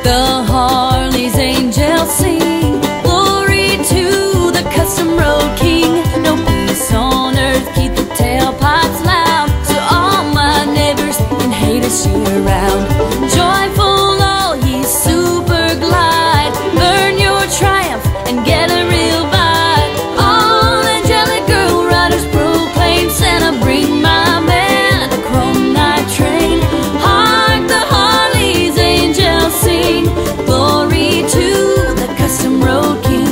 The Harley's angels sing glory to the custom road king. No peace on earth, keep the tailpipes loud, so all my neighbors and haters cheer around. Joyful all ye super glide, learn your triumph and get a real bite. All angelic girl riders proclaim, Santa bring my man a chrome night train. Hark the Harley's angels sing glory to the custom road king.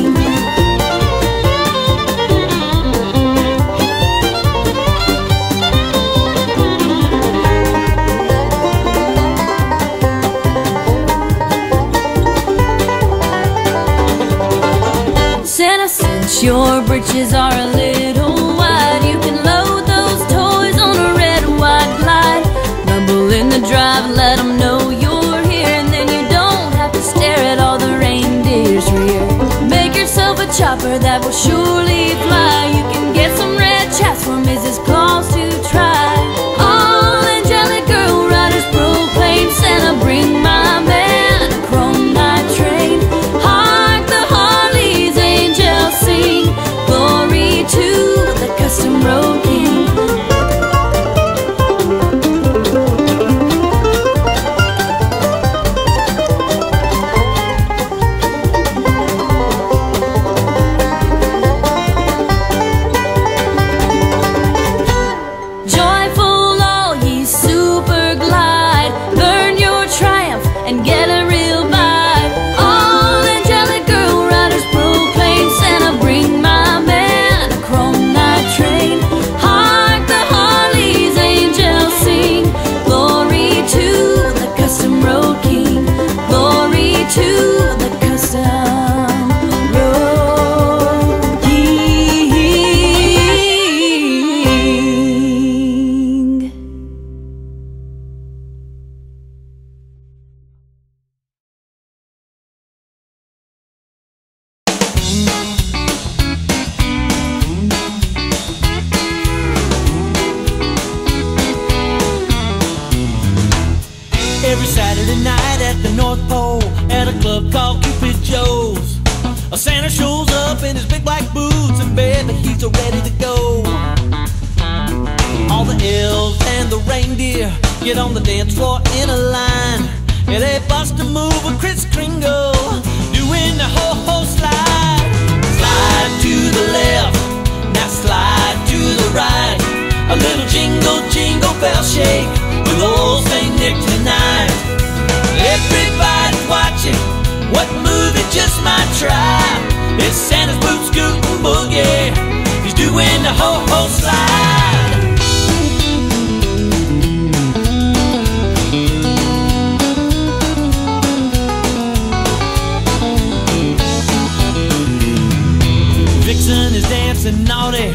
Santa, since your britches are a little wide, you can load those toys on a red and white glide. Rumble in the drive, let them know you're here, and then you don't have to stare at all the reindeer's rear. Make yourself a chopper that will surely fly. You can get some red chaps for Mrs. Claus to try. All angelic girl riders proclaim, Santa bring my man a chrome night train. Hark the Harley's angels sing glory to the custom road king. Joyful all ye super glide, learn your triumph and get a real bite. All angelic girl riders proclaim, Santa bring my man a chrome night train. Hark the Harley's angels sing glory to the custom road king. Glory to the custom road king. Every Saturday night at the North Pole, at a club called Cupid Joe's, a Santa shows up in his big black boots, and baby, he's ready to go. All the elves and the reindeer get on the dance floor in a line, and they bust a move with Kris Kringle, doing the ho-ho slide. Slide to the left, now slide to the right, a little jingle, jingle bell shake with old Saint Nick tonight. Everybody's watching, what move you just might try. It's Santa's boot scootin' boogie, he's doing the ho-ho slide. Vixen is dancing naughty,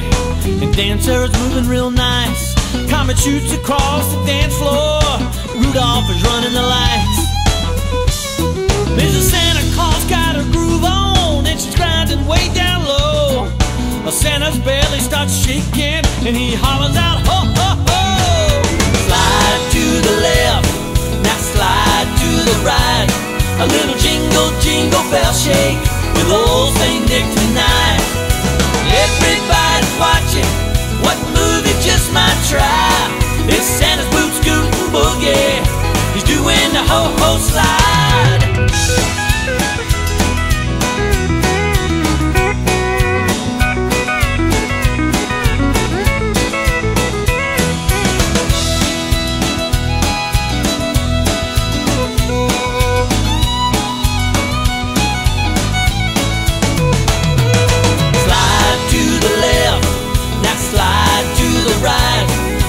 and Dancer is moving real nice. Comet shoots across the dance floor, Rudolph is running the lights. Mrs. Santa Claus got her groove on, and she's grinding way down low. Santa's belly starts shaking, and he hollers out, ho, ho, ho! Slide to the left, now slide to the right, a little jingle, jingle bell shake with old Saint Nick tonight. Everybody's watching, what move you just might try. It's Santa's boot scootin' boogie, he's doing the ho-ho slide.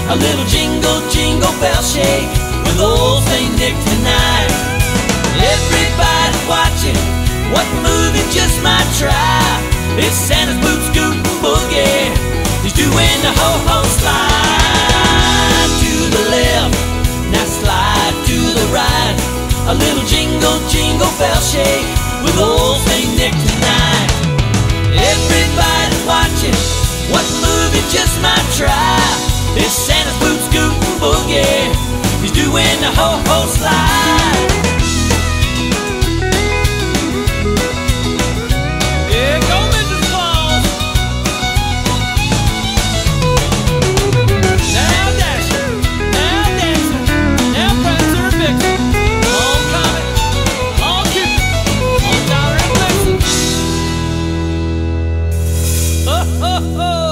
A little jingle, jingle bell shake with old Saint Nick tonight. Everybody's watching, what move you just might try. It's Santa's boot scootin' boogie, he's doing the ho-ho slide. To the left, now slide to the right, a little jingle, jingle bell shake with old Saint Nick tonight. Everybody's watching, what move you just might try. It's Santa's boot scootin' boogie, he's doing the ho-ho slide. ho, ho.